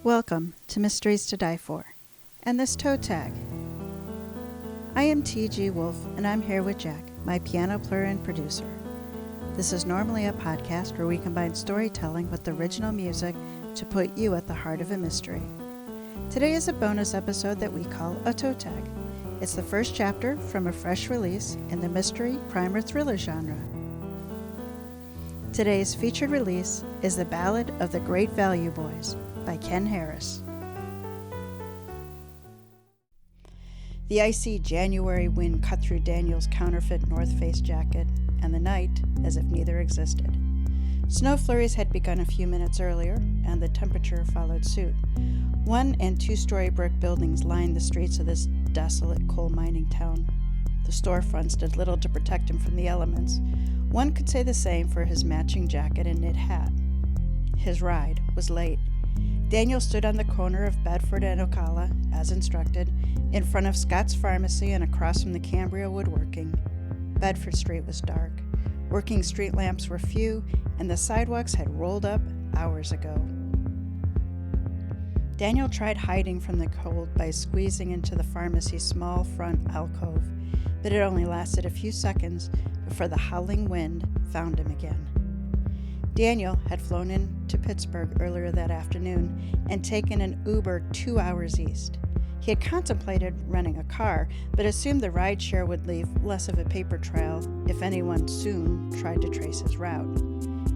Welcome to Mysteries to Die For, and this toe tag. I am T.G. Wolf, and I'm here with Jack, my piano player and producer. This is normally a podcast where we combine storytelling with original music to put you at the heart of a mystery. Today is a bonus episode that we call a toe tag. It's the first chapter from a fresh release in the mystery, crime, or thriller genre. Today's featured release is The Ballad of the Great Value Boys by Ken Harris. The icy January wind cut through Daniel's counterfeit North Face jacket, and the night as if neither existed. Snow flurries had begun a few minutes earlier, and the temperature followed suit. 1- and 2-story brick buildings lined the streets of this desolate coal mining town. The storefronts did little to protect him from the elements. One could say the same for his matching jacket and knit hat. His ride was late. Daniel stood on the corner of Bedford and Ocala, as instructed, in front of Scott's Pharmacy and across from the Cambria Woodworking. Bedford Street was dark. Working street lamps were few, and the sidewalks had rolled up hours ago. Daniel tried hiding from the cold by squeezing into the pharmacy's small front alcove, but it only lasted a few seconds before the howling wind found him again. Daniel had flown into Pittsburgh earlier that afternoon and taken an Uber 2 hours east. He had contemplated renting a car, but assumed the rideshare would leave less of a paper trail if anyone soon tried to trace his route.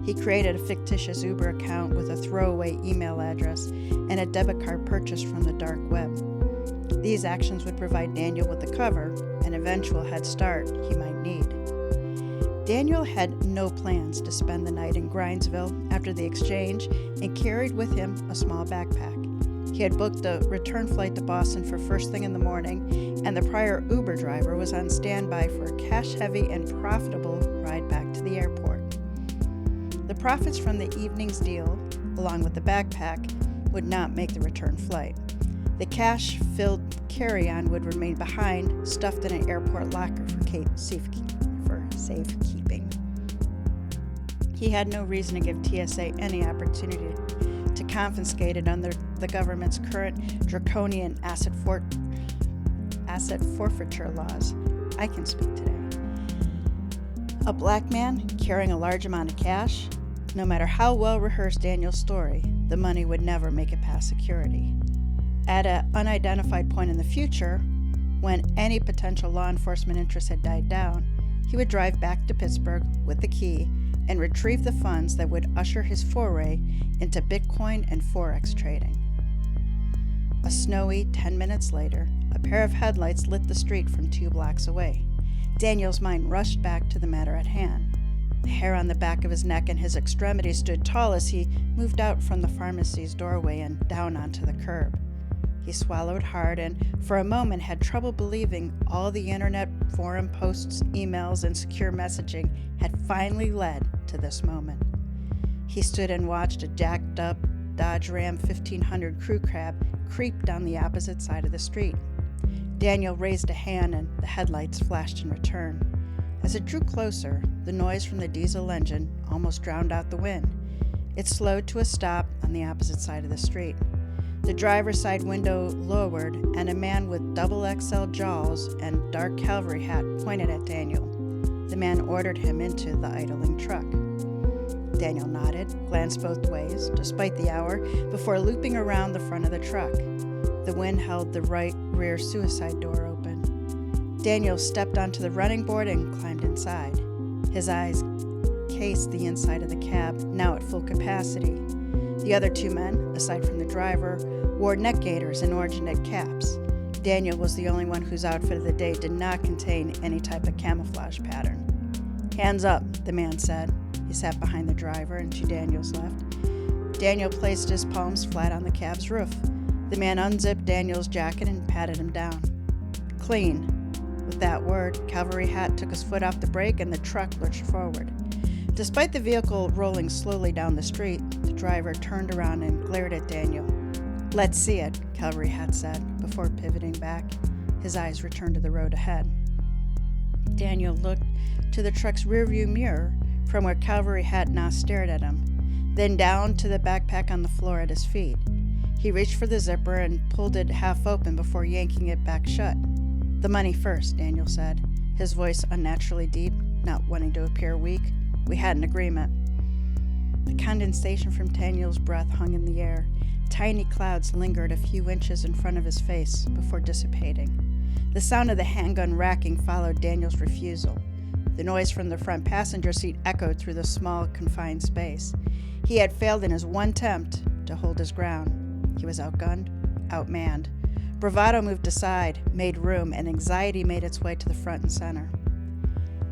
He created a fictitious Uber account with a throwaway email address and a debit card purchased from the dark web. These actions would provide Daniel with the cover, an eventual head start he might need. Daniel had no plans to spend the night in Grindsville after the exchange and carried with him a small backpack. He had booked a return flight to Boston for first thing in the morning, and the prior Uber driver was on standby for a cash-heavy and profitable ride back to the airport. The profits from the evening's deal, along with the backpack, would not make the return flight. The cash-filled carry-on would remain behind, stuffed in an airport locker for safekeeping. He had no reason to give TSA any opportunity to confiscate it under the government's current draconian asset forfeiture laws. I can speak today. A black man carrying a large amount of cash, no matter how well rehearsed Daniel's story, the money would never make it past security. At an unidentified point in the future, when any potential law enforcement interest had died down, he would drive back to Pittsburgh with the key and retrieve the funds that would usher his foray into Bitcoin and Forex trading. A snowy 10 minutes later, a pair of headlights lit the street from 2 blocks away. Daniel's mind rushed back to the matter at hand. The hair on the back of his neck and his extremities stood tall as he moved out from the pharmacy's doorway and down onto the curb. He swallowed hard and, for a moment, had trouble believing all the internet forum posts, emails, and secure messaging had finally led to this moment. He stood and watched a jacked-up Dodge Ram 1500 crew cab creep down the opposite side of the street. Daniel raised a hand and the headlights flashed in return. As it drew closer, the noise from the diesel engine almost drowned out the wind. It slowed to a stop on the opposite side of the street. The driver's side window lowered, and a man with double XL jaws and dark cavalry hat pointed at Daniel. The man ordered him into the idling truck. Daniel nodded, glanced both ways, despite the hour, before looping around the front of the truck. The wind held the right rear suicide door open. Daniel stepped onto the running board and climbed inside. His eyes cased the inside of the cab, now at full capacity. The other 2 men, aside from the driver, wore neck gaiters and orange knit caps. Daniel was the only one whose outfit of the day did not contain any type of camouflage pattern. "Hands up," the man said. He sat behind the driver and to Daniel's left. Daniel placed his palms flat on the cab's roof. The man unzipped Daniel's jacket and patted him down. "Clean." With that word, Cavalry Hat took his foot off the brake and the truck lurched forward. Despite the vehicle rolling slowly down the street, the driver turned around and glared at Daniel. "Let's see it," Cavalry Hat said, before pivoting back. His eyes returned to the road ahead. Daniel looked to the truck's rearview mirror, from where Cavalry Hat now stared at him, then down to the backpack on the floor at his feet. He reached for the zipper and pulled it half open before yanking it back shut. "The money first," Daniel said, his voice unnaturally deep, not wanting to appear weak. "We had an agreement." The condensation from Daniel's breath hung in the air. Tiny clouds lingered a few inches in front of his face before dissipating. The sound of the handgun racking followed Daniel's refusal. The noise from the front passenger seat echoed through the small, confined space. He had failed in his one attempt to hold his ground. He was outgunned, outmanned. Bravado moved aside, made room, and anxiety made its way to the front and center.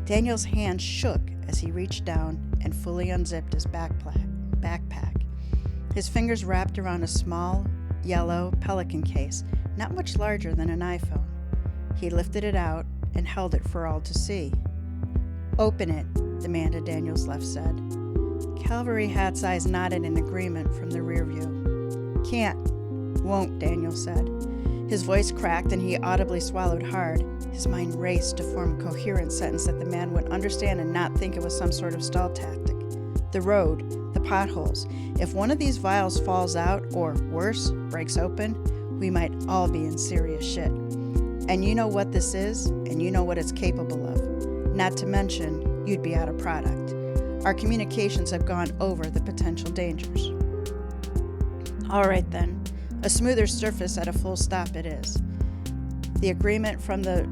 Daniel's hand shook as he reached down and fully unzipped his backpack. His fingers wrapped around a small, yellow Pelican case, not much larger than an iPhone. He lifted it out and held it for all to see. "Open it," the man to Daniel's left said. Cavalry Hat's eyes nodded in agreement from the rear view. "Can't. Won't," Daniel said. His voice cracked and he audibly swallowed hard. His mind raced to form a coherent sentence that the man would understand and not think it was some sort of stall tactic. The road, the potholes. If one of these vials falls out, or worse, breaks open, we might all be in serious shit. And you know what this is, and you know what it's capable of. Not to mention, you'd be out of product. Our communications have gone over the potential dangers. All right then. A smoother surface at a full stop it is. The agreement from the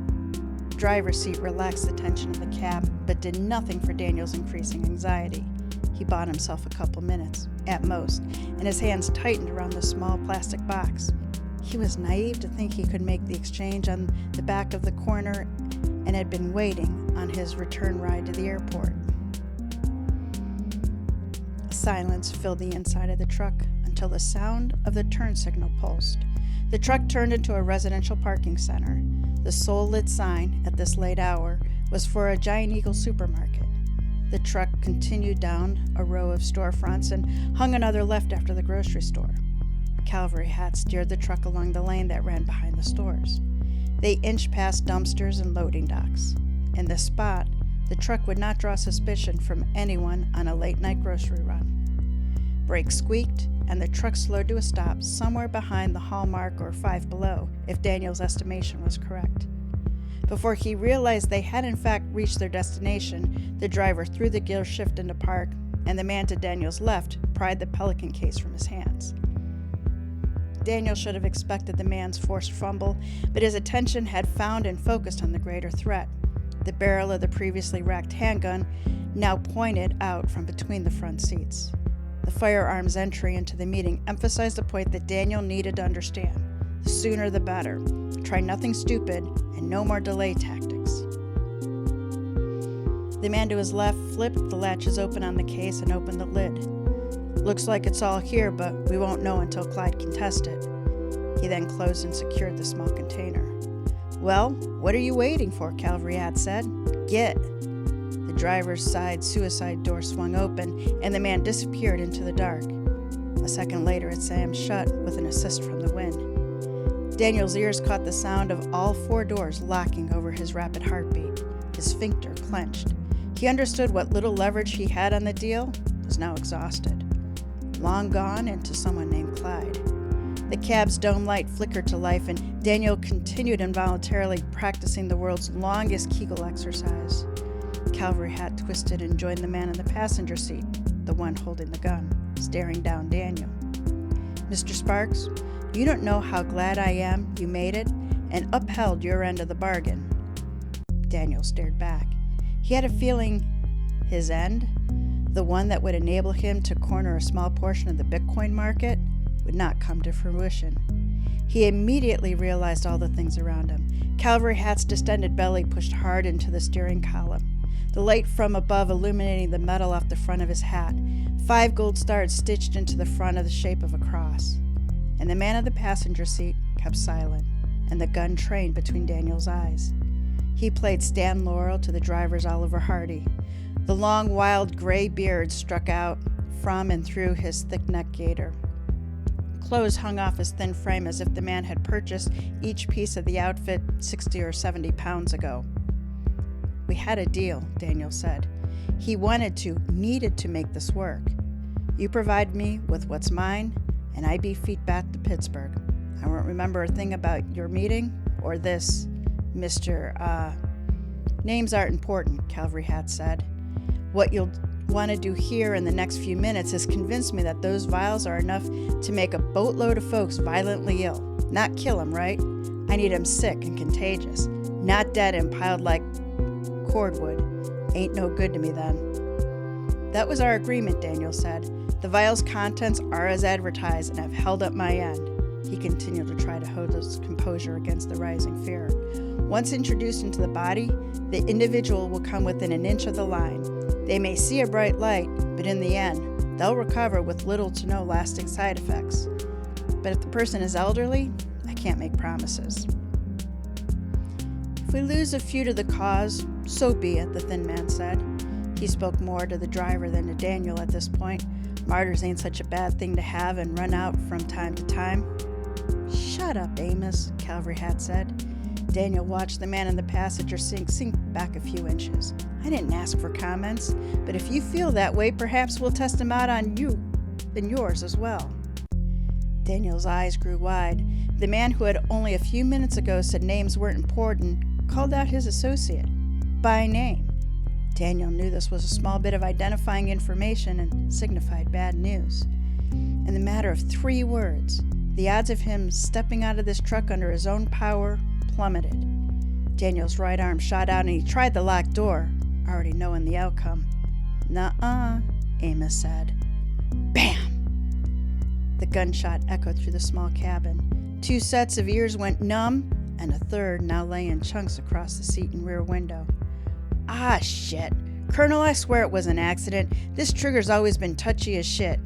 driver's seat relaxed the tension of the cab, but did nothing for Daniel's increasing anxiety. He bought himself a couple minutes, at most, and his hands tightened around the small plastic box. He was naive to think he could make the exchange on the back of the corner and had been waiting on his return ride to the airport. A silence filled the inside of the truck until the sound of the turn signal pulsed. The truck turned into a residential parking center. The sole lit sign, at this late hour, was for a Giant Eagle supermarket. The truck continued down a row of storefronts and hung another left after the grocery store. Cavalry Hat steered the truck along the lane that ran behind the stores. They inched past dumpsters and loading docks. In this spot, the truck would not draw suspicion from anyone on a late-night grocery run. Brakes squeaked, and the truck slowed to a stop somewhere behind the Hallmark or Five Below, if Daniel's estimation was correct. Before he realized they had in fact reached their destination, the driver threw the gear shift into park, and the man to Daniel's left pried the Pelican case from his hands. Daniel should have expected the man's forced fumble, but his attention had found and focused on the greater threat. The barrel of the previously racked handgun now pointed out from between the front seats. The firearms entry into the meeting emphasized the point that Daniel needed to understand. The sooner the better. Try nothing stupid and no more delay tactics. The man to his left flipped the latches open on the case and opened the lid. "Looks like it's all here, but we won't know until Clyde can test it." He then closed and secured the small container. "Well, what are you waiting for?" Cavalry Hat said. "Get." The driver's side suicide door swung open, and the man disappeared into the dark. A second later, it slammed shut with an assist from the wind. Daniel's ears caught the sound of all four doors locking over his rapid heartbeat. His sphincter clenched. He understood what little leverage he had on the deal was now exhausted. Long gone into someone named Clyde. The cab's dome light flickered to life, and Daniel continued involuntarily practicing the world's longest Kegel exercise. Cavalry Hat twisted and joined the man in the passenger seat, the one holding the gun, staring down Daniel. "Mr. Sparks, you don't know how glad I am you made it and upheld your end of the bargain." Daniel stared back. He had a feeling his end, the one that would enable him to corner a small portion of the Bitcoin market, would not come to fruition. He immediately realized all the things around him. Cavalry Hat's distended belly pushed hard into the steering column, the light from above illuminating the metal off the front of his hat, 5 gold stars stitched into the front of the shape of a cross. And the man in the passenger seat kept silent, and the gun trained between Daniel's eyes. He played Stan Laurel to the driver's Oliver Hardy. The long, wild gray beard struck out from and through his thick-necked gaiter. Clothes hung off his thin frame as if the man had purchased each piece of the outfit 60 or 70 pounds ago. "We had a deal," Daniel said. "He needed to make this work. You provide me with what's mine, and I be feet back to Pittsburgh. I won't remember a thing about your meeting or this, Mr. Names aren't important, Cavalry Hat said. What you'll want to do here in the next few minutes is convince me that those vials are enough to make a boatload of folks violently ill. Not kill them, right? I need them sick and contagious. Not dead and piled like cordwood. Ain't no good to me then. That was our agreement, Daniel said. The vial's contents are as advertised, and I've held up my end. He continued to try to hold his composure against the rising fear. Once introduced into the body, the individual will come within an inch of the line. They may see a bright light, but in the end, they'll recover with little to no lasting side effects. But if the person is elderly, I can't make promises. If we lose a few to the cause, so be it, the thin man said. He spoke more to the driver than to Daniel at this point. Martyrs ain't such a bad thing to have and run out from time to time. Shut up, Amos, Cavalry Hat said. Daniel watched the man in the passenger sink back a few inches. I didn't ask for comments, but if you feel that way, perhaps we'll test them out on you and yours as well. Daniel's eyes grew wide. The man who had only a few minutes ago said names weren't important called out his associate by name. Daniel knew this was a small bit of identifying information and signified bad news. In the matter of 3 words, the odds of him stepping out of this truck under his own power plummeted. Daniel's right arm shot out and he tried the locked door, already knowing the outcome. "Nuh-uh," Amos said. Bam! The gunshot echoed through the small cabin. 2 sets of ears went numb, and a third now lay in chunks across the seat and rear window. Ah, shit. Colonel, I swear it was an accident. This trigger's always been touchy as shit.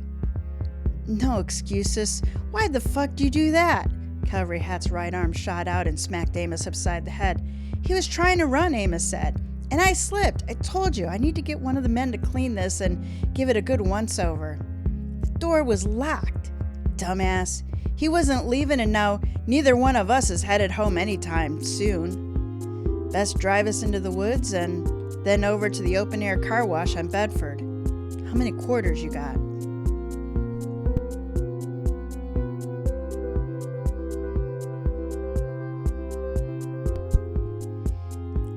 No excuses. Why the fuck do you do that? Cavalry Hat's right arm shot out and smacked Amos upside the head. He was trying to run, Amos said. And I slipped. I told you, I need to get one of the men to clean this and give it a good once-over. The door was locked. Dumbass. He wasn't leaving, and now neither one of us is headed home anytime soon. Best drive us into the woods and then over to the open-air car wash on Bedford. How many quarters you got?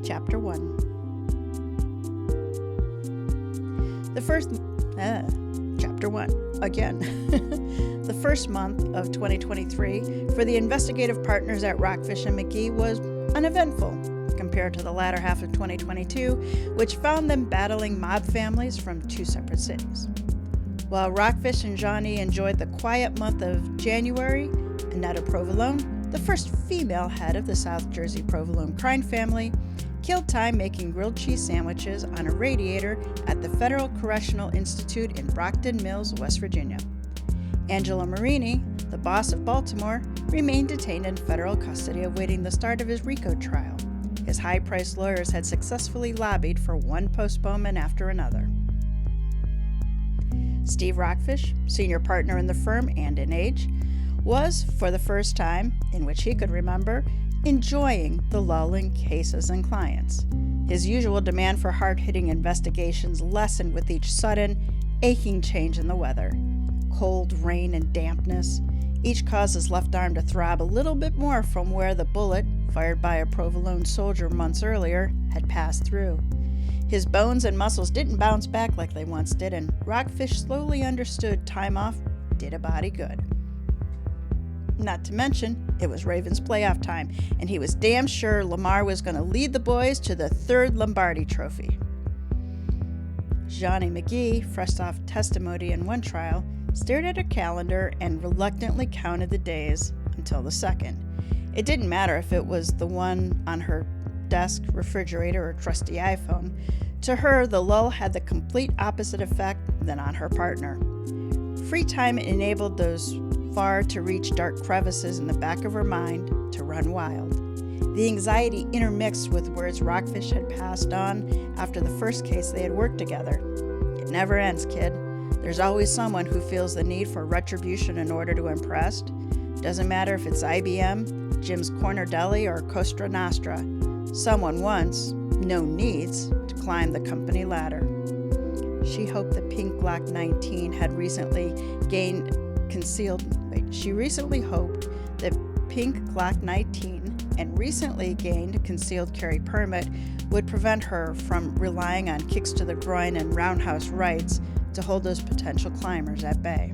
Chapter 1. Chapter 1. Again. The first month of 2023 for the investigative partners at Rockfish and McGee was uneventful compared to the latter half of 2022, which found them battling mob families from 2 separate cities. While Rockfish and Johnny enjoyed the quiet month of January, Annetta Provolone, the first female head of the South Jersey Provolone crime family, killed time making grilled cheese sandwiches on a radiator at the Federal Correctional Institute in Brockton Mills, West Virginia. Angelo Marini, the boss of Baltimore, remained detained in federal custody awaiting the start of his RICO trial. His high-priced lawyers had successfully lobbied for one postponement after another. Steve Rockfish, senior partner in the firm and in age, was, for the first time, in which he could remember, enjoying the lull in cases and clients. His usual demand for hard-hitting investigations lessened with each sudden, aching change in the weather. Cold, rain, and dampness each caused his left arm to throb a little bit more from where the bullet, fired by a Provolone soldier months earlier, had passed through. His bones and muscles didn't bounce back like they once did, and Rockfish slowly understood time off did a body good. Not to mention, it was Ravens playoff time, and he was damn sure Lamar was going to lead the boys to the 3rd Lombardi trophy. Johnny McGee, fresh off testimony in one trial, stared at her calendar and reluctantly counted the days until the 2nd. It didn't matter if it was the one on her desk, refrigerator, or trusty iPhone. To her, the lull had the complete opposite effect than on her partner. Free time enabled those far-to-reach dark crevices in the back of her mind to run wild. The anxiety intermixed with words Rockfish had passed on after the first case they had worked together. It never ends, kid. There's always someone who feels the need for retribution in order to impress. Doesn't matter if it's IBM, Jim's Corner Deli, or Costa Nostra. Someone wants, no needs, to climb the company ladder. She hoped the pink Glock 19 had recently gained concealed she recently hoped that Pink Glock 19 and recently gained concealed carry permit would prevent her from relying on kicks to the groin and roundhouse rights to hold those potential climbers at bay.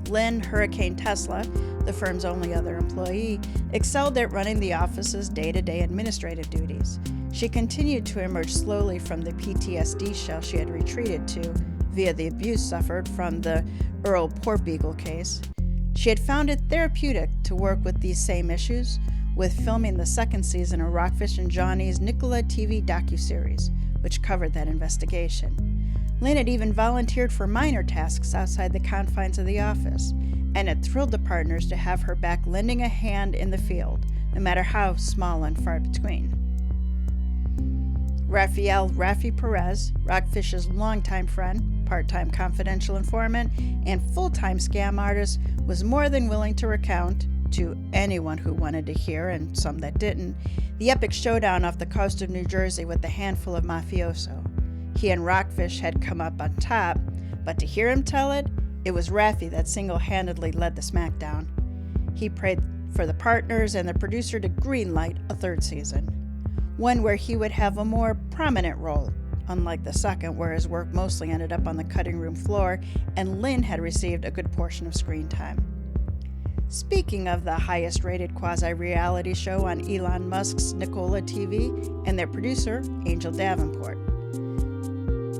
Lynn Hurricane Tesla, the firm's only other employee, excelled at running the office's day-to-day administrative duties. She continued to emerge slowly from the PTSD shell she had retreated to via the abuse suffered from the Earl Porbeagle case. She had found it therapeutic to work with these same issues, with filming the second season of Rockfish and Johnny's Nicolita TV docuseries, which covered that investigation. Lynn had even volunteered for minor tasks outside the confines of the office, and it thrilled the partners to have her back lending a hand in the field, no matter how small and far between. Raphael Raffi Perez, Rockfish's longtime friend, part-time confidential informant, and full-time scam artist, was more than willing to recount, to anyone who wanted to hear and some that didn't, the epic showdown off the coast of New Jersey with a handful of mafioso. He and Rockfish had come up on top, but to hear him tell it, it was Raffi that single-handedly led the smackdown. He prayed for the partners and the producer to greenlight a third season, one where he would have a more prominent role, unlike the second where his work mostly ended up on the cutting room floor and Lynn had received a good portion of screen time. Speaking of the highest-rated quasi-reality show on Elon Musk's Nicolita TV and their producer, Angel Davenport.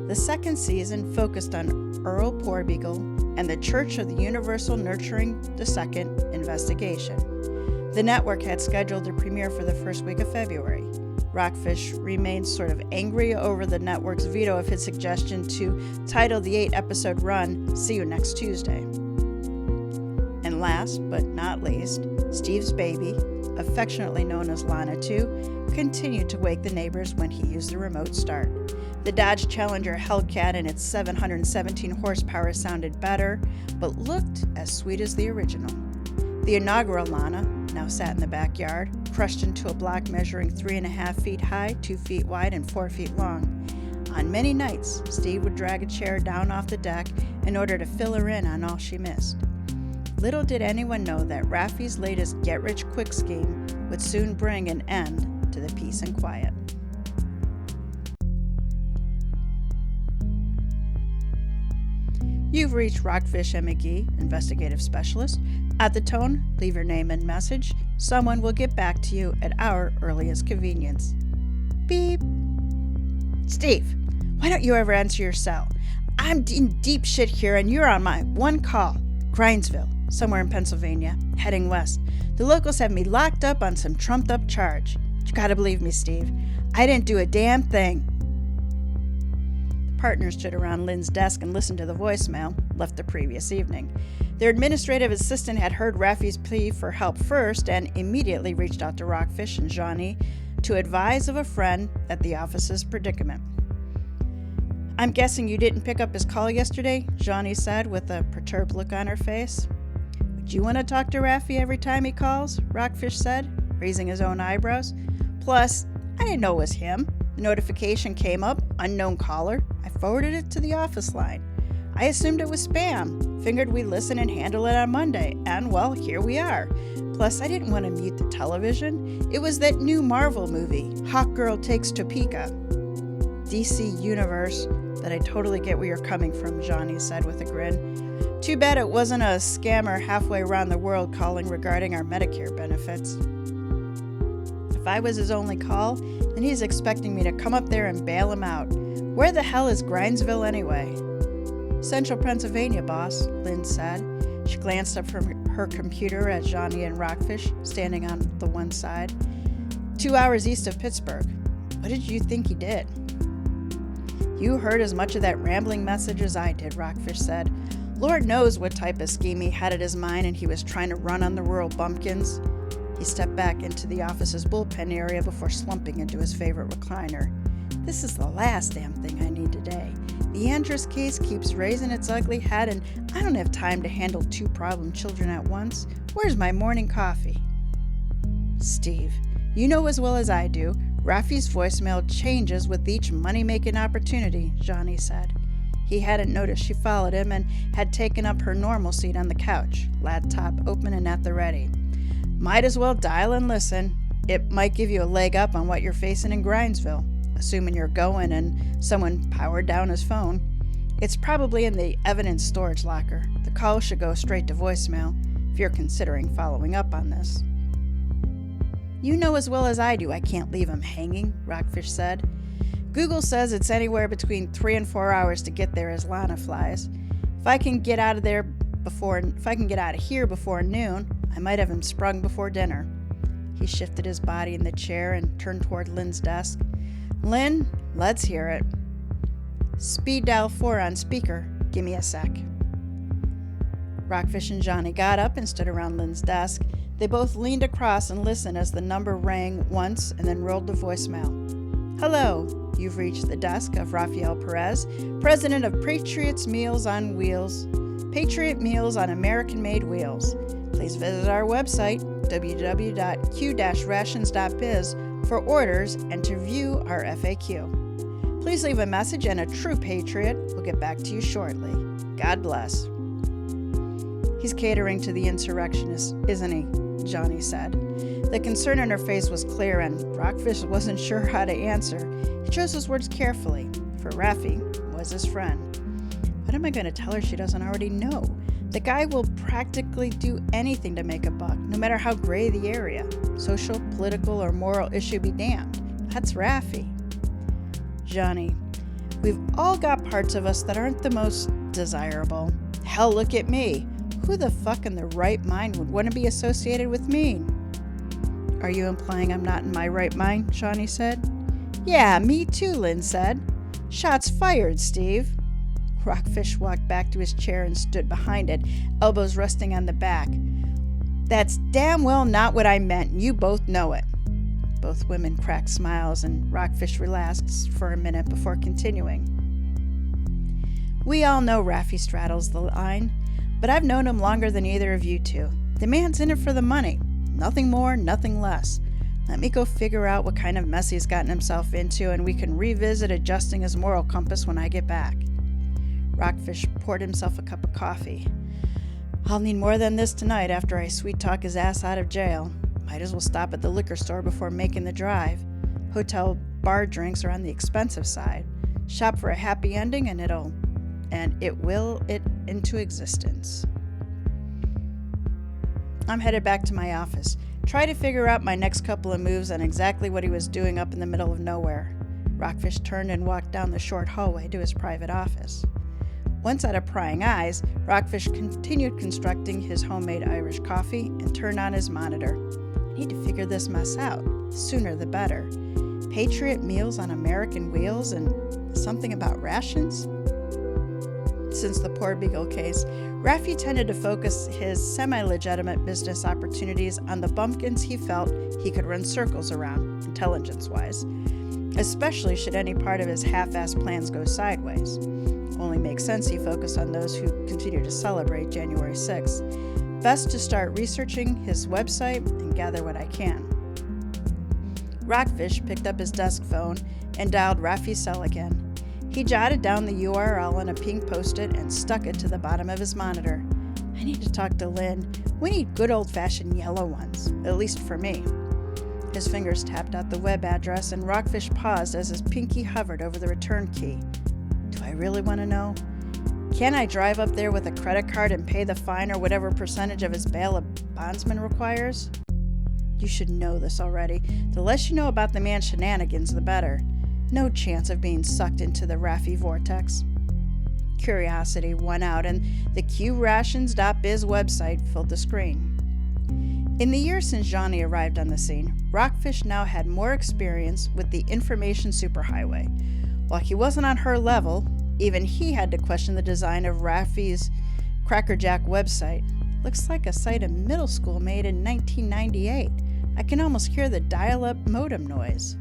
The second season focused on Earl Porbeagle and the Church of the Universal Nurturing II investigation. The network had scheduled a premiere for the first week of February. Rockfish remained sort of angry over the network's veto of his suggestion to title the 8-episode run See You Next Tuesday. And last but not least, Steve's baby, affectionately known as Lana 2, continued to wake the neighbors when he used the remote start. The Dodge Challenger Hellcat and its 717 horsepower sounded better, but looked as sweet as the original. The inaugural Lana now sat in the backyard, crushed into a block measuring 3.5 feet high, 2 feet wide, and 4 feet long. On many nights, Steve would drag a chair down off the deck in order to fill her in on all she missed. Little did anyone know that Raffi's latest get-rich-quick scheme would soon bring an end to the peace and quiet. You've reached Rockfish McGee, investigative specialist. At the tone, leave your name and message. Someone will get back to you at our earliest convenience. Beep. Steve, why don't you ever answer your cell? I'm in deep shit here and you're on my one call. Grindsville, somewhere in Pennsylvania, heading west. The locals have me locked up on some trumped-up charge. You gotta believe me, Steve. I didn't do a damn thing. Partners stood around Lynn's desk and listened to the voicemail, left the previous evening. Their administrative assistant had heard Raffi's plea for help first and immediately reached out to Rockfish and Johnny to advise of a friend at the office's predicament. I'm guessing you didn't pick up his call yesterday, Johnny said with a perturbed look on her face. Would you want to talk to Raffi every time he calls? Rockfish said, raising his own eyebrows. Plus, I didn't know it was him. The notification came up, unknown caller. I forwarded it to the office line. I assumed it was spam, figured we'd listen and handle it on Monday, and well, here we are. Plus, I didn't want to mute the television. It was that new Marvel movie, Hawk Girl Takes Topeka. DC Universe, but I totally get where you're coming from, Johnny said with a grin. Too bad it wasn't a scammer halfway around the world calling regarding our Medicare benefits. If I was his only call, then he's expecting me to come up there and bail him out. Where the hell is Grindsville anyway? Central Pennsylvania, boss, Lynn said. She glanced up from her computer at Johnny and Rockfish, standing on the one side. 2 hours east of Pittsburgh. What did you think he did? You heard as much of that rambling message as I did, Rockfish said. Lord knows what type of scheme he had at his mind and he was trying to run on the rural bumpkins. He stepped back into the office's bullpen area before slumping into his favorite recliner. This is the last damn thing I need today. The Andrus case keeps raising its ugly head and I don't have time to handle 2 problem children at once. Where's my morning coffee? Steve, you know as well as I do, Raffi's voicemail changes with each money-making opportunity, Johnny said. He hadn't noticed she followed him and had taken up her normal seat on the couch, laptop open and at the ready. Might as well dial and listen. It might give you a leg up on what you're facing in Grindsville, assuming you're going and someone powered down his phone. It's probably in the evidence storage locker. The call should go straight to voicemail if you're considering following up on this. You know as well as I do I can't leave him hanging, Rockfish said. Google says it's anywhere between 3 and 4 hours to get there as Lana flies. If I can get out of here before noon, I might have him sprung before dinner. He shifted his body in the chair and turned toward Lynn's desk. Lynn, let's hear it. Speed dial 4 on speaker. Give me a sec. Rockfish and Johnny got up and stood around Lynn's desk. They both leaned across and listened as the number rang once and then rolled to voicemail. Hello, you've reached the desk of Raphael Perez, president of Patriot's Meals on Wheels, Patriot Meals on American-Made Wheels. Please visit our website, www.q-rations.biz, for orders and to view our FAQ. Please leave a message and a true patriot will get back to you shortly. God bless. He's catering to the insurrectionists, isn't he? Johnny said. The concern in her face was clear, and Rockfish wasn't sure how to answer. He chose his words carefully, for Raffi was his friend. What am I going to tell her she doesn't already know? The guy will practically do anything to make a buck, no matter how gray the area. Social, political, or moral issue be damned. That's Raffi. Johnny, we've all got parts of us that aren't the most desirable. Hell, look at me. Who the fuck in their right mind would want to be associated with me? Are you implying I'm not in my right mind? Johnny said. Yeah, me too, Lynn said. Shots fired, Steve. Rockfish walked back to his chair and stood behind it, elbows resting on the back. That's damn well not what I meant, and you both know it. Both women cracked smiles, and Rockfish relaxed for a minute before continuing. We all know Raffi straddles the line, but I've known him longer than either of you two. The man's in it for the money. Nothing more, nothing less. Let me go figure out what kind of mess he's gotten himself into, and we can revisit adjusting his moral compass when I get back. Rockfish poured himself a cup of coffee. I'll need more than this tonight after I sweet-talk his ass out of jail. Might as well stop at the liquor store before making the drive. Hotel bar drinks are on the expensive side. Shop for a happy ending and it will into existence. I'm headed back to my office. Try to figure out my next couple of moves and exactly what he was doing up in the middle of nowhere. Rockfish turned and walked down the short hallway to his private office. Once out of prying eyes, Rockfish continued constructing his homemade Irish coffee and turned on his monitor. I need to figure this mess out. Sooner the better. Patriot Meals on American Wheels and something about rations? Since the Poor Beagle case, Raffi tended to focus his semi-legitimate business opportunities on the bumpkins he felt he could run circles around, intelligence-wise, especially should any part of his half-assed plans go sideways. Only makes sense he focused on those who continue to celebrate January 6th. Best to start researching his website and gather what I can. Rockfish picked up his desk phone and dialed Raffi's cell again. He jotted down the URL on a pink post-it and stuck it to the bottom of his monitor. I need to talk to Lynn. We need good old-fashioned yellow ones, at least for me. His fingers tapped out the web address, and Rockfish paused as his pinky hovered over the return key. Do I really want to know? Can I drive up there with a credit card and pay the fine or whatever percentage of his bail a bondsman requires? You should know this already. The less you know about the man's shenanigans, the better. No chance of being sucked into the Raffi vortex. Curiosity won out, and the qrations.biz website filled the screen. In the years since Johnny arrived on the scene, Rockfish now had more experience with the information superhighway. While he wasn't on her level, even he had to question the design of Raffi's Crackerjack website. Looks like a site a middle school made in 1998. I can almost hear the dial-up modem noise.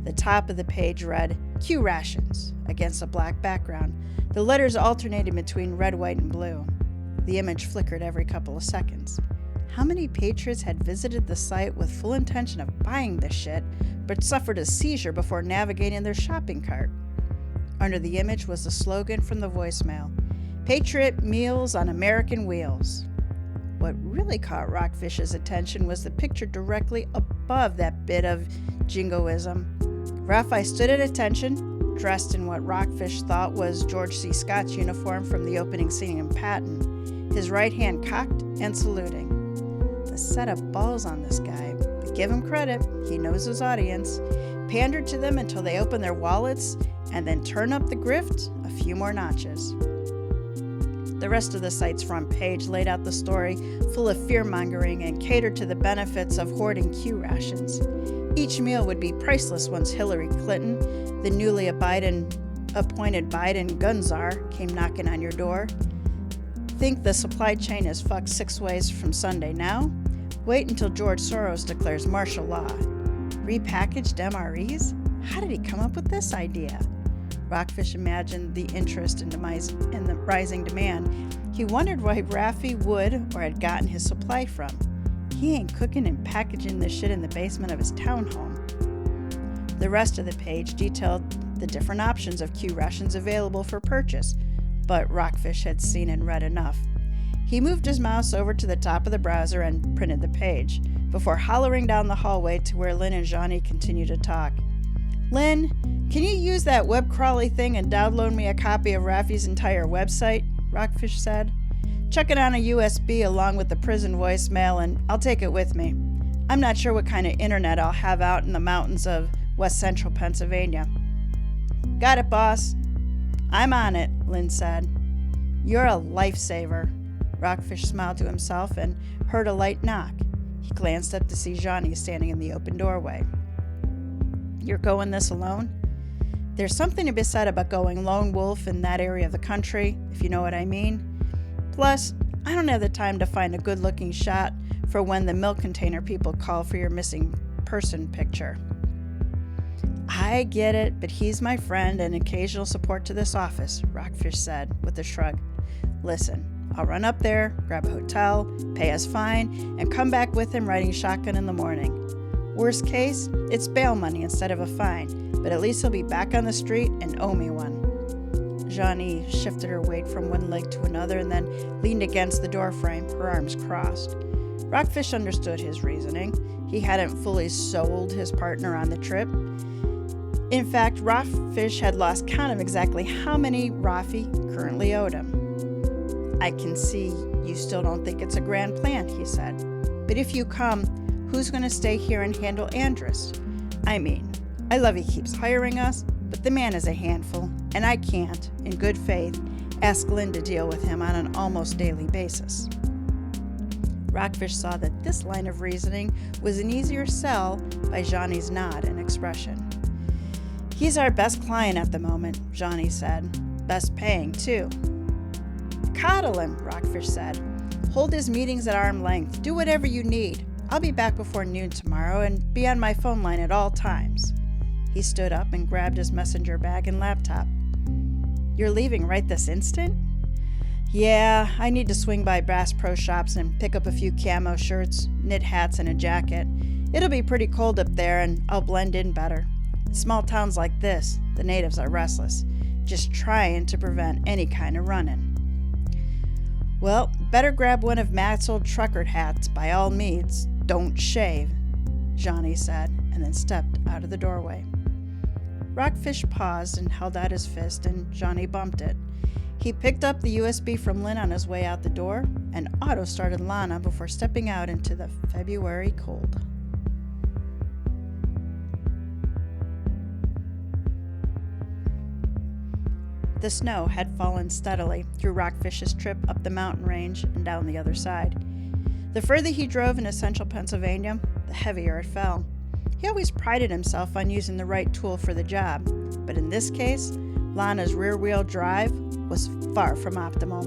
The top of the page read, Q Rations, against a black background. The letters alternated between red, white, and blue. The image flickered every couple of seconds. How many patriots had visited the site with full intention of buying the shit, but suffered a seizure before navigating their shopping cart? Under the image was the slogan from the voicemail, "Patriot Meals on American Wheels." What really caught Rockfish's attention was the picture directly above that bit of jingoism. Raphael stood at attention, dressed in what Rockfish thought was George C. Scott's uniform from the opening scene in Patton, his right hand cocked and saluting. The set of balls on this guy, but give him credit, he knows his audience, pandered to them until they open their wallets and then turn up the grift a few more notches. The rest of the site's front page laid out the story full of fear-mongering and catered to the benefits of hoarding Q rations. Each meal would be priceless once Hillary Clinton, the newly appointed Biden gun czar, came knocking on your door. Think the supply chain is fucked 6 ways from Sunday now? Wait until George Soros declares martial law. Repackaged MREs? How did he come up with this idea? Rockfish imagined the interest in the rising demand. He wondered where Raffi would or had gotten his supply from. He ain't cooking and packaging this shit in the basement of his townhome. The rest of the page detailed the different options of Q rations available for purchase, but Rockfish had seen and read enough. He moved his mouse over to the top of the browser and printed the page, before hollering down the hallway to where Lynn and Johnny continued to talk. "Lynn, can you use that web crawly thing and download me a copy of Raffi's entire website?" Rockfish said. "Chuck it on a USB along with the prison voicemail and I'll take it with me. I'm not sure what kind of internet I'll have out in the mountains of west central Pennsylvania." "Got it, boss." "I'm on it," Lynn said. "You're a lifesaver." Rockfish smiled to himself and heard a light knock. He glanced up to see Johnny standing in the open doorway. "You're going this alone?" "There's something to be said about going lone wolf in that area of the country, if you know what I mean. Plus, I don't have the time to find a good-looking shot for when the milk container people call for your missing person picture." "I get it, but he's my friend and occasional support to this office," Rockfish said with a shrug. "Listen, I'll run up there, grab a hotel, pay his fine, and come back with him riding shotgun in the morning. Worst case, it's bail money instead of a fine, but at least he'll be back on the street and owe me one." Johnny shifted her weight from one leg to another and then leaned against the doorframe, her arms crossed. Rockfish understood his reasoning. He hadn't fully sold his partner on the trip. In fact, Rockfish had lost count of exactly how many Raffi currently owed him. "I can see you still don't think it's a grand plan," he said. "But if you come, who's going to stay here and handle Andrus? I mean, I love he keeps hiring us, but the man is a handful, and I can't, in good faith, ask Lynn to deal with him on an almost daily basis." Rockfish saw that this line of reasoning was an easier sell by Johnny's nod and expression. "He's our best client at the moment," Johnny said. "Best paying, too." "Coddle him," Rockfish said. "Hold his meetings at arm's length. Do whatever you need. I'll be back before noon tomorrow and be on my phone line at all times." He stood up and grabbed his messenger bag and laptop. "You're leaving right this instant?" "Yeah, I need to swing by Bass Pro Shops and pick up a few camo shirts, knit hats, and a jacket. It'll be pretty cold up there and I'll blend in better. In small towns like this, the natives are restless, just trying to prevent any kind of run-in." "Well, better grab one of Matt's old trucker hats by all means. Don't shave," Johnny said, and then stepped out of the doorway. Rockfish paused and held out his fist, and Johnny bumped it. He picked up the USB from Lynn on his way out the door and auto-started Lana before stepping out into the February cold. The snow had fallen steadily through Rockfish's trip up the mountain range and down the other side. The further he drove into central Pennsylvania, the heavier it fell. He always prided himself on using the right tool for the job, but in this case, Lana's rear-wheel drive was far from optimal.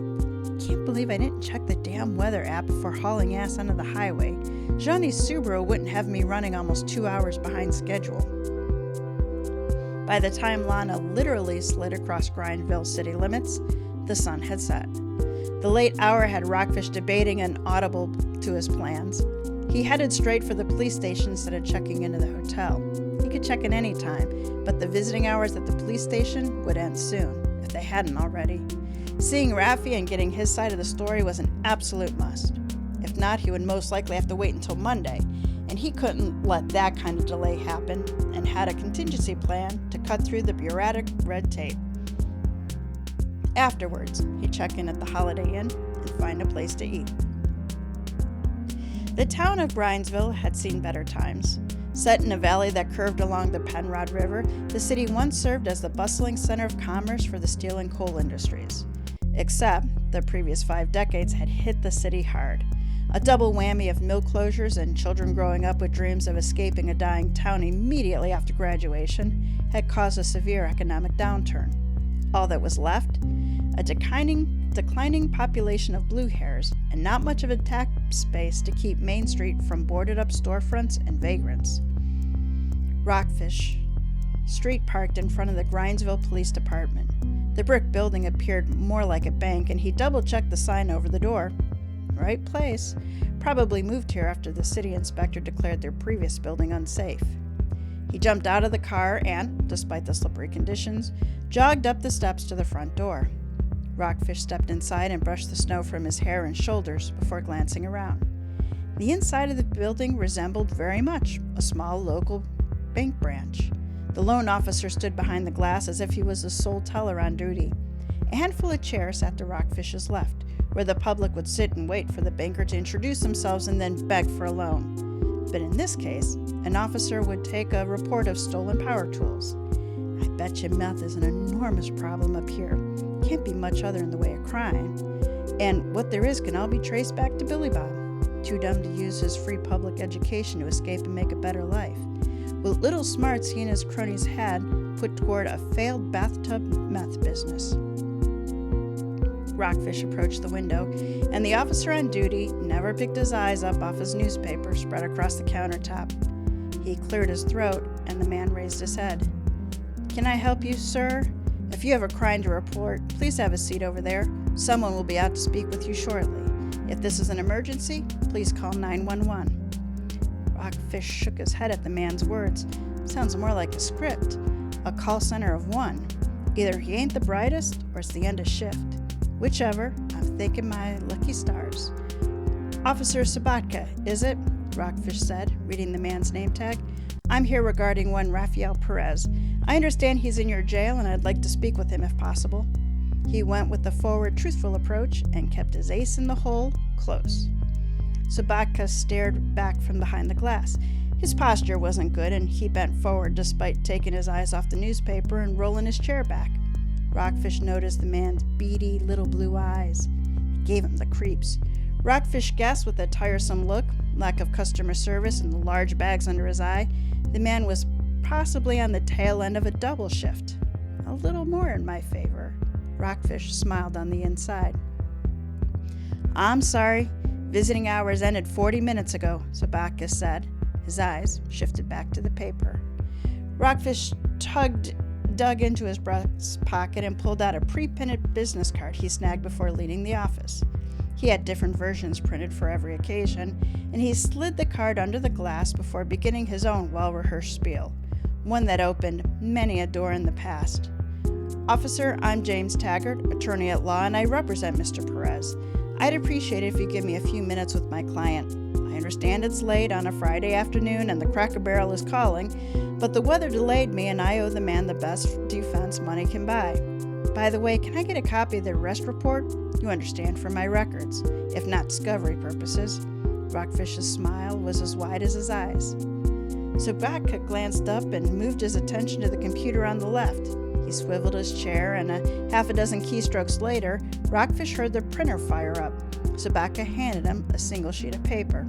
"Can't believe I didn't check the damn weather app before hauling ass onto the highway. Johnny's Subaru wouldn't have me running almost 2 hours behind schedule." By the time Lana literally slid across Grindville city limits, the sun had set. The late hour had Rockfish debating and audible to his plans. He headed straight for the police station instead of checking into the hotel. He could check in any time, but the visiting hours at the police station would end soon, if they hadn't already. Seeing Raffi and getting his side of the story was an absolute must. If not, he would most likely have to wait until Monday, and he couldn't let that kind of delay happen and had a contingency plan to cut through the bureaucratic red tape. Afterwards, he'd check in at the Holiday Inn and find a place to eat. The town of Brinesville had seen better times. Set in a valley that curved along the Penrod River, the city once served as the bustling center of commerce for the steel and coal industries. Except, the previous 5 decades had hit the city hard. A double whammy of mill closures and children growing up with dreams of escaping a dying town immediately after graduation had caused a severe economic downturn. All that was left? A declining population of blue hairs, and not much of a tax space to keep Main Street from boarded-up storefronts and vagrants. Rockfish Street parked in front of the Grinesville Police Department. The brick building appeared more like a bank, and he double-checked the sign over the door. Right place. Probably moved here after the city inspector declared their previous building unsafe. He jumped out of the car and, despite the slippery conditions, jogged up the steps to the front door. Rockfish stepped inside and brushed the snow from his hair and shoulders before glancing around. The inside of the building resembled very much a small local bank branch. The loan officer stood behind the glass as if he was the sole teller on duty. A handful of chairs sat to Rockfish's left, where the public would sit and wait for the banker to introduce themselves and then beg for a loan. But in this case, an officer would take a report of stolen power tools. I bet you meth is an enormous problem up here. Can't be much other in the way of crime. And what there is can all be traced back to Billy Bob, too dumb to use his free public education to escape and make a better life. With little smarts he and his cronies had put toward a failed bathtub meth business. Rockfish approached the window, and the officer on duty never picked his eyes up off his newspaper spread across the countertop. He cleared his throat, and the man raised his head. "Can I help you, sir? If you have a crime to report, please have a seat over there. Someone will be out to speak with you shortly. If this is an emergency, please call 911. Rockfish shook his head at the man's words. Sounds more like a script. A call center of one. Either he ain't the brightest, or it's the end of shift. Whichever, I'm thanking my lucky stars. "Officer Sabatka, is it?" Rockfish said, reading the man's name tag. "I'm here regarding one Raphael Perez. I understand he's in your jail, and I'd like to speak with him if possible." He went with a forward, truthful approach and kept his ace in the hole close. Sabatka stared back from behind the glass. His posture wasn't good, and he bent forward despite taking his eyes off the newspaper and rolling his chair back. Rockfish noticed the man's beady little blue eyes. It gave him the creeps. Rockfish guessed with a tiresome look, lack of customer service, and the large bags under his eye, the man was possibly on the tail end of a double shift. A little more in my favor. Rockfish smiled on the inside. "I'm sorry. Visiting hours ended 40 minutes ago," Sabatka said. His eyes shifted back to the paper. Rockfish dug into his breast pocket and pulled out a pre-printed business card he snagged before leaving the office. He had different versions printed for every occasion, and he slid the card under the glass before beginning his own well-rehearsed spiel, one that opened many a door in the past. "Officer, I'm James Taggart, attorney at law, and I represent Mr. Perez. I'd appreciate it if you give me a few minutes with my client. I understand it's late on a Friday afternoon and the Cracker Barrel is calling, but the weather delayed me and I owe the man the best defense money can buy. By the way, can I get a copy of the arrest report? You understand, for my records, if not discovery purposes." Rockfish's smile was as wide as his eyes. Sabatka glanced up and moved his attention to the computer on the left. He swiveled his chair, and a half a dozen keystrokes later, Rockfish heard the printer fire up. Sabatka handed him a single sheet of paper.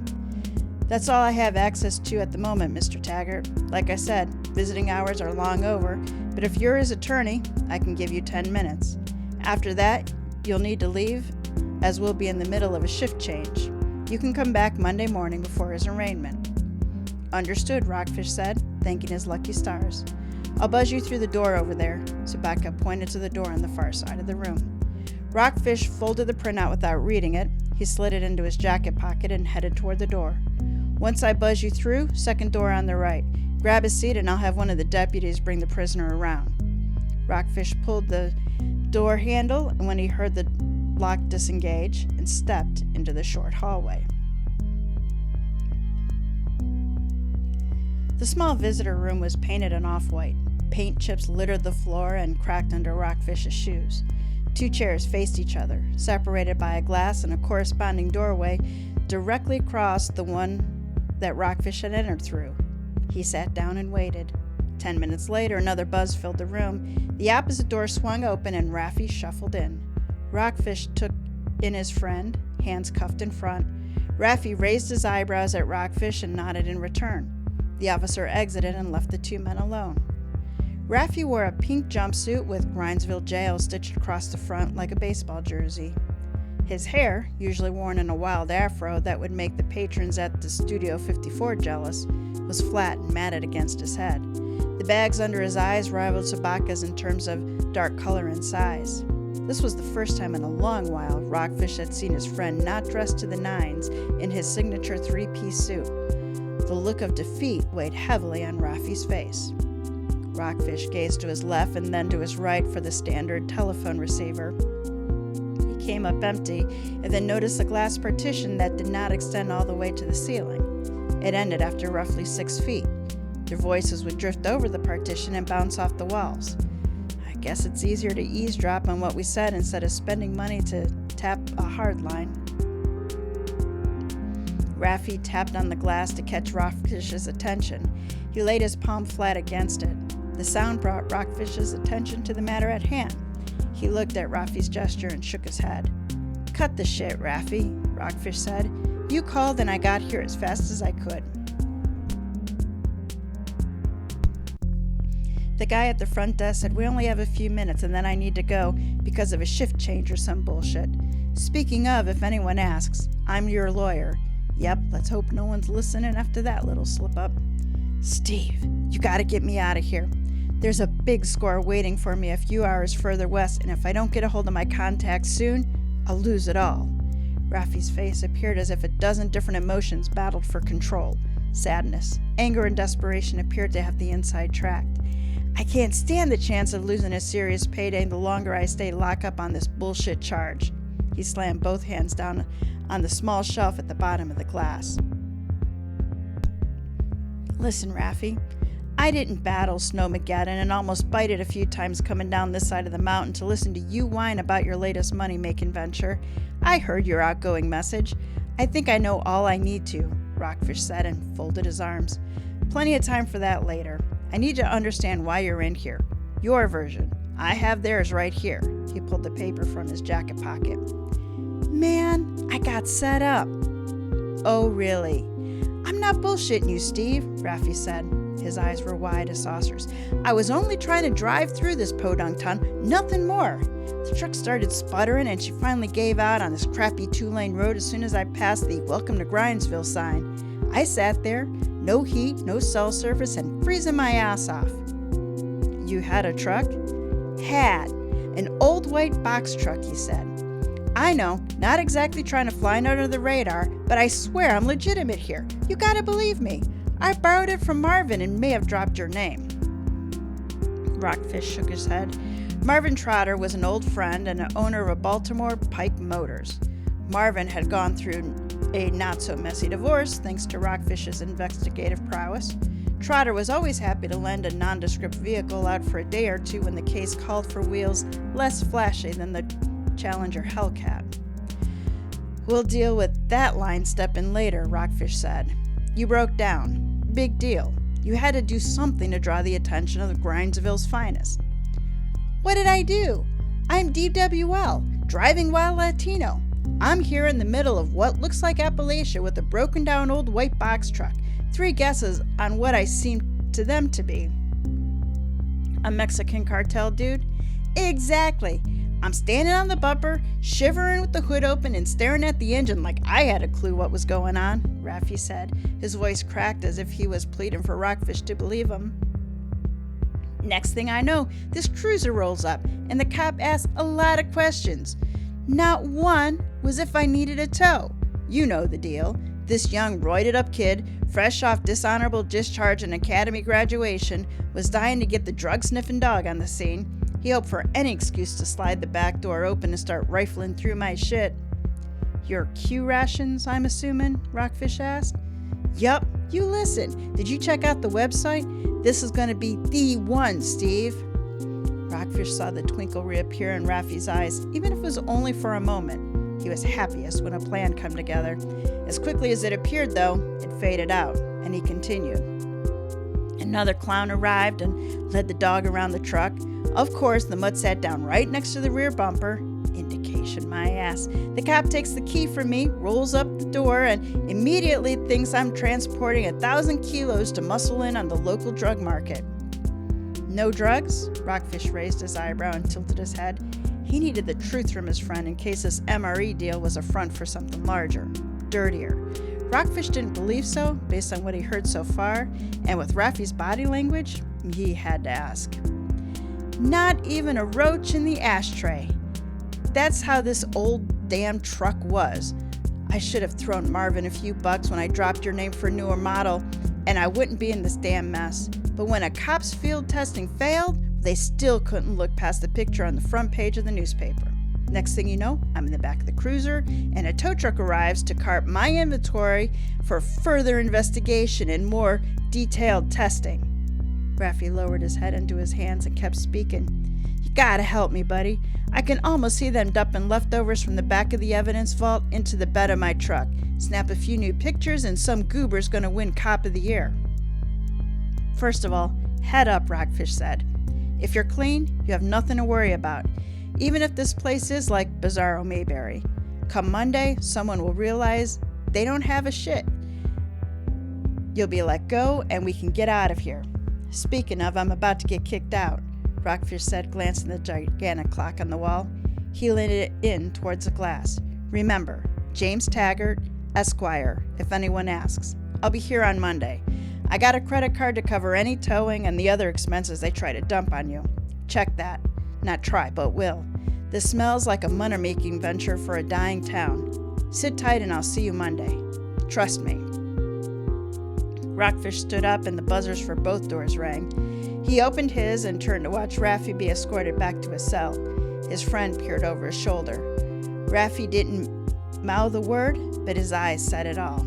"That's all I have access to at the moment, Mr. Taggart. Like I said, visiting hours are long over, but if you're his attorney, I can give you 10 minutes. After that, you'll need to leave, as we'll be in the middle of a shift change. You can come back Monday morning before his arraignment." "Understood," Rockfish said, thanking his lucky stars. "I'll buzz you through the door over there." Sabatka pointed to the door on the far side of the room. Rockfish folded the printout without reading it. He slid it into his jacket pocket and headed toward the door. "Once I buzz you through, second door on the right. Grab a seat and I'll have one of the deputies bring the prisoner around. Rockfish pulled the door handle and when he heard the lock disengage and stepped into the short hallway. The small visitor room was painted in off-white. Paint chips littered the floor and cracked under Rockfish's shoes. 2 chairs faced each other, separated by a glass and a corresponding doorway directly across the one that Rockfish had entered through. He sat down and waited. 10 minutes later, another buzz filled the room. The opposite door swung open and Raffi shuffled in. Rockfish took in his friend, hands cuffed in front. Raffi raised his eyebrows at Rockfish and nodded in return. The officer exited and left the 2 men alone. Raffi wore a pink jumpsuit with Grindsville Jail stitched across the front like a baseball jersey. His hair, usually worn in a wild afro that would make the patrons at the Studio 54 jealous, was flat and matted against his head. The bags under his eyes rivaled Sabaka's in terms of dark color and size. This was the first time in a long while Rockfish had seen his friend not dressed to the nines in his signature 3-piece suit. The look of defeat weighed heavily on Raffi's face. Rockfish gazed to his left and then to his right for the standard telephone receiver. He came up empty and then noticed a glass partition that did not extend all the way to the ceiling. It ended after roughly 6 feet. Their voices would drift over the partition and bounce off the walls. I guess it's easier to eavesdrop on what we said instead of spending money to tap a hard line. Raffi tapped on the glass to catch Rockfish's attention. He laid his palm flat against it. The sound brought Rockfish's attention to the matter at hand. He looked at Raffi's gesture and shook his head. "Cut the shit, Raffi," Rockfish said. "You called and I got here as fast as I could." The guy at the front desk said, "We only have a few minutes and then I need to go because of a shift change or some bullshit. Speaking of, if anyone asks, I'm your lawyer." Yep, let's hope no one's listening after that little slip-up. "Steve, you gotta get me out of here. There's a big score waiting for me a few hours further west, and if I don't get a hold of my contacts soon, I'll lose it all." Raffi's face appeared as if a dozen different emotions battled for control. Sadness, anger, and desperation appeared to have the inside tracked. "I can't stand the chance of losing a serious payday the longer I stay locked up on this bullshit charge." He slammed both hands down on the small shelf at the bottom of the glass. "Listen, Raffi, I didn't battle Snowmageddon and almost bite it a few times coming down this side of the mountain to listen to you whine about your latest money-making venture. I heard your outgoing message. I think I know all I need to," Rockfish said and folded his arms. "Plenty of time for that later. I need to understand why you're in here. Your version. I have theirs right here." He pulled the paper from his jacket pocket. "Man, I got set up." "Oh, really?" "I'm not bullshitting you, Steve," Raffi said. His eyes were wide as saucers. "I was only trying to drive through this podunk ton, nothing more. The truck started sputtering and she finally gave out on this crappy 2-lane road as soon as I passed the Welcome to Grindsville sign. I sat there, no heat, no cell service, and freezing my ass off." "You had a truck?" "Had. An old white box truck," he said. "I know, not exactly trying to fly under the radar, but I swear I'm legitimate here. You gotta believe me. I borrowed it from Marvin and may have dropped your name." Rockfish shook his head. Marvin Trotter was an old friend and an owner of a Baltimore Pike Motors. Marvin had gone through a not-so-messy divorce thanks to Rockfish's investigative prowess. Trotter was always happy to lend a nondescript vehicle out for a day or two when the case called for wheels less flashy than the Challenger Hellcat. "We'll deal with that line step in later," Rockfish said. "You broke down. Big deal. You had to do something to draw the attention of the Grindsville's finest." "What did I do? I'm DWL, Driving While Latino. I'm here in the middle of what looks like Appalachia with a broken down old white box truck. 3 guesses on what I seem to them to be." "A Mexican cartel dude?" "Exactly. I'm standing on the bumper, shivering with the hood open and staring at the engine like I had a clue what was going on," Raffi said. His voice cracked as if he was pleading for Rockfish to believe him. "Next thing I know, this cruiser rolls up, and the cop asks a lot of questions. Not one was if I needed a tow. You know the deal. This young, roided-up kid fresh off dishonorable discharge and academy graduation, was dying to get the drug-sniffing dog on the scene. He hoped for any excuse to slide the back door open and start rifling through my shit. Your Q rations, I'm assuming? Rockfish asked. Yup, you listen. Did you check out the website? This is going to be the one, Steve. Rockfish saw the twinkle reappear in Raffi's eyes, even if it was only for a moment. He was happiest when a plan came together. As quickly as it appeared, though, it faded out, and he continued. Another clown arrived and led the dog around the truck. Of course, the mutt sat down right next to the rear bumper. Indication, my ass. The cop takes the key from me, rolls up the door, and immediately thinks I'm transporting 1,000 kilos to muscle in on the local drug market. No drugs? Rockfish raised his eyebrow and tilted his head. He needed the truth from his friend in case this MRE deal was a front for something larger, dirtier. Rockfish didn't believe so, based on what he heard so far, and with Raffi's body language, he had to ask. Not even a roach in the ashtray. That's how this old damn truck was. I should have thrown Marvin a few bucks when I dropped your name for a newer model, and I wouldn't be in this damn mess. But when a cop's field testing failed, they still couldn't look past the picture on the front page of the newspaper. Next thing you know, I'm in the back of the cruiser, and a tow truck arrives to cart my inventory for further investigation and more detailed testing. Raffi lowered his head into his hands and kept speaking. You gotta help me, buddy. I can almost see them dumping leftovers from the back of the evidence vault into the bed of my truck. Snap a few new pictures and some goober's gonna win Cop of the Year. First of all, head up, Rockfish said. If you're clean, you have nothing to worry about. Even if this place is like Bizarro Mayberry. Come Monday, someone will realize they don't have a shit. You'll be let go and we can get out of here. Speaking of, I'm about to get kicked out, Rockfish said, glancing at the gigantic clock on the wall. He leaned it in towards the glass. Remember, James Taggart, Esquire, if anyone asks. I'll be here on Monday. I got a credit card to cover any towing and the other expenses they try to dump on you. Check that. Not try, but will. This smells like a money-making venture for a dying town. Sit tight and I'll see you Monday. Trust me. Rockfish stood up and the buzzers for both doors rang. He opened his and turned to watch Raffi be escorted back to his cell. His friend peered over his shoulder. Raffi didn't mouth a word, but his eyes said it all.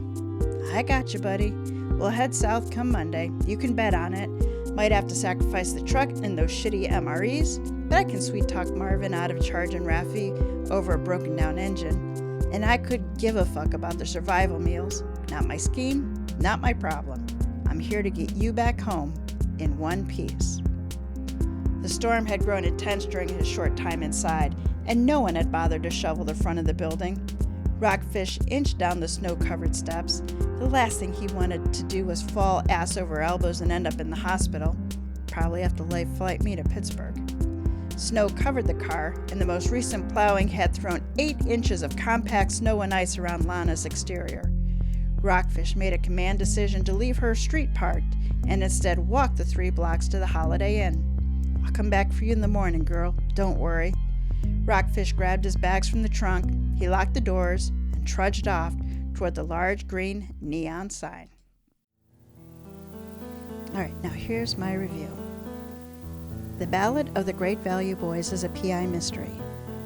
I got you, buddy. We'll head south come Monday. You can bet on it. Might have to sacrifice the truck and those shitty MREs, but I can sweet-talk Marvin out of charging Raffi over a broken-down engine. And I could give a fuck about the survival meals. Not my scheme, not my problem. I'm here to get you back home in one piece. The storm had grown intense during his short time inside, and no one had bothered to shovel the front of the building. Rockfish inched down the snow-covered steps. The last thing he wanted to do was fall ass over elbows and end up in the hospital. Probably have to lay flight me to Pittsburgh. Snow covered the car, and the most recent plowing had thrown 8 inches of compact snow and ice around Lana's exterior. Rockfish made a command decision to leave her street parked and instead walk the 3 blocks to the Holiday Inn. I'll come back for you in the morning, girl. Don't worry. Rockfish grabbed his bags from the trunk, he locked the doors, and trudged off toward the large green neon sign. Alright, now here's my review. The Ballad of the Great Value Boys is a PI mystery.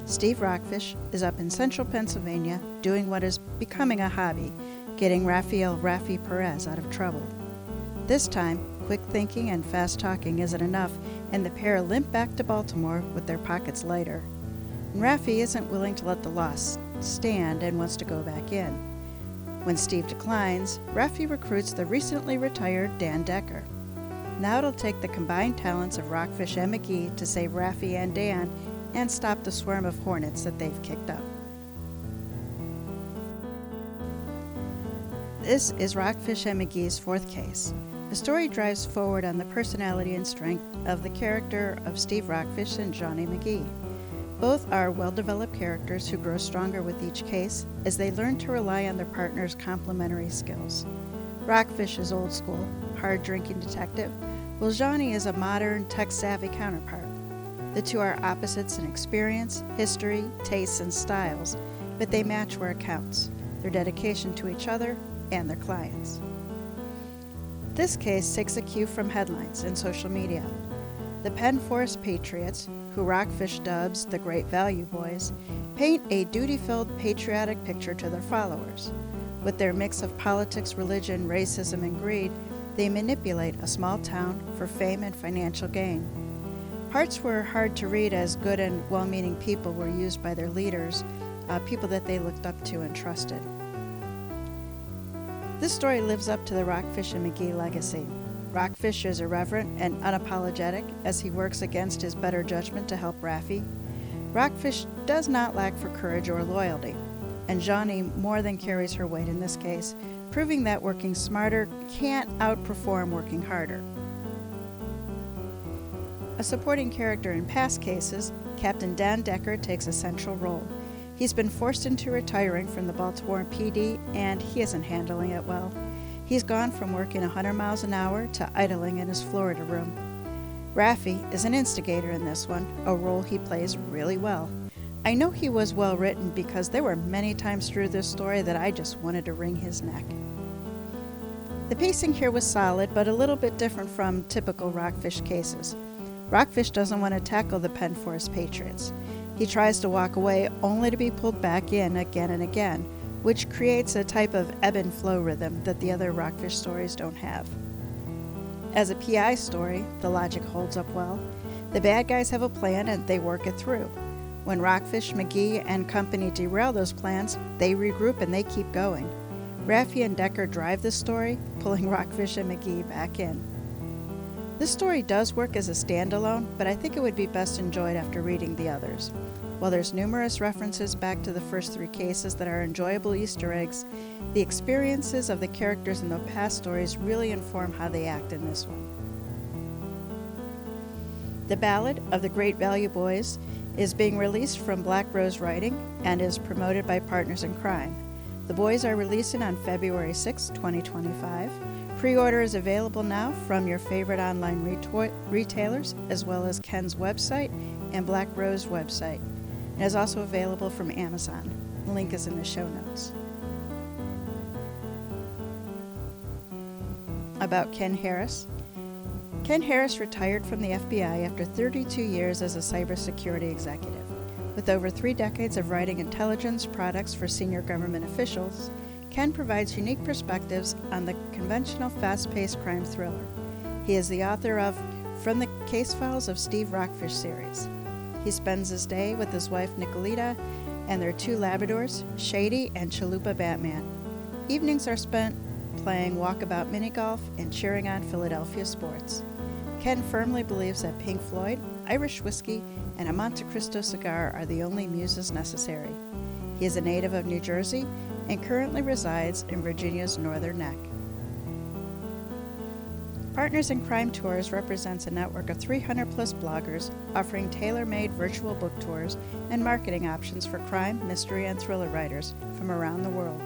Steve Rockfish is up in central Pennsylvania doing what is becoming a hobby, getting Raphael Perez out of trouble. This time, quick thinking and fast talking isn't enough, and the pair limp back to Baltimore with their pockets lighter. And Raffi isn't willing to let the loss stand and wants to go back in. When Steve declines, Raffi recruits the recently retired Dan Decker. Now it'll take the combined talents of Rockfish and McGee to save Raffi and Dan and stop the swarm of hornets that they've kicked up. This is Rockfish and McGee's 4th case. The story drives forward on the personality and strength of the character of Steve Rockfish and Johnny McGee. Both are well-developed characters who grow stronger with each case as they learn to rely on their partner's complementary skills. Rockfish is old school, hard-drinking detective, while Johnny is a modern, tech-savvy counterpart. The two are opposites in experience, history, tastes, and styles, but they match where it counts, their dedication to each other and their clients. This case takes a cue from headlines and social media. The Penn Forest Patriots, who Rockfish dubs the Great Value Boys, paint a duty-filled patriotic picture to their followers. With their mix of politics, religion, racism, and greed, they manipulate a small town for fame and financial gain. Parts were hard to read as good and well-meaning people were used by their leaders, people that they looked up to and trusted. This story lives up to the Rockfish and McGee legacy. Rockfish is irreverent and unapologetic as he works against his better judgment to help Raffi. Rockfish does not lack for courage or loyalty, and Johnny more than carries her weight in this case, proving that working smarter can't outperform working harder. A supporting character in past cases, Captain Dan Decker takes a central role. He's been forced into retiring from the Baltimore PD, and he isn't handling it well. He's gone from working 100 miles an hour to idling in his Florida room. Raffi is an instigator in this one, a role he plays really well. I know he was well written because there were many times through this story that I just wanted to wring his neck. The pacing here was solid, but a little bit different from typical Rockfish cases. Rockfish doesn't want to tackle the Penn Forest Patriots. He tries to walk away only to be pulled back in again and again, which creates a type of ebb and flow rhythm that the other Rockfish stories don't have. As a PI story, the logic holds up well. The bad guys have a plan and they work it through. When Rockfish, McGee, and company derail those plans, they regroup and they keep going. Raffi and Decker drive the story, pulling Rockfish and McGee back in. This story does work as a standalone, but I think it would be best enjoyed after reading the others. While there's numerous references back to the first three cases that are enjoyable Easter eggs, the experiences of the characters in the past stories really inform how they act in this one. The Ballad of the Great Value Boys is being released from Black Rose Writing and is promoted by Partners in Crime. The boys are releasing on February 6, 2025. Pre-order is available now from your favorite online retailers, as well as Ken's website and Black Rose website. It is also available from Amazon. The link is in the show notes. About Ken Harris. Ken Harris retired from the FBI after 32 years as a cybersecurity executive. With over 3 decades of writing intelligence products for senior government officials, Ken provides unique perspectives on the conventional fast-paced crime thriller. He is the author of From the Case Files of Steve Rockfish series. He spends his day with his wife Nicolita and their 2 Labradors, Shady and Chalupa Batman. Evenings are spent playing Walkabout Mini Golf and cheering on Philadelphia sports. Ken firmly believes that Pink Floyd, Irish whiskey, and a Montecristo cigar are the only muses necessary. He is a native of New Jersey and currently resides in Virginia's Northern Neck. Partners in Crime Tours represents a network of 300-plus bloggers offering tailor-made virtual book tours and marketing options for crime, mystery, and thriller writers from around the world.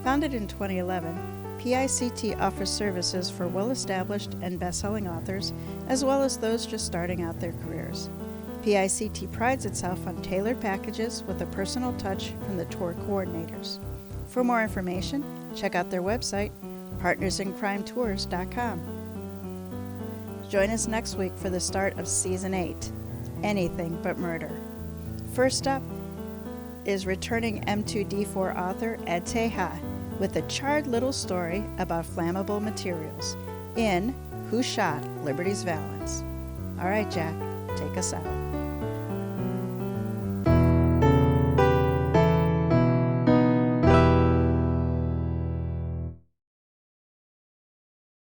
Founded in 2011, PICT offers services for well-established and best-selling authors, as well as those just starting out their careers. PICT prides itself on tailored packages with a personal touch from the tour coordinators. For more information, check out their website, partnersincrimetours.com. Join us next week for the start of Season 8, Anything But Murder. First up is returning M2D4 author Ed Teja with a charred little story about flammable materials in Who Shot Liberty's Valance? All right, Jack, take us out.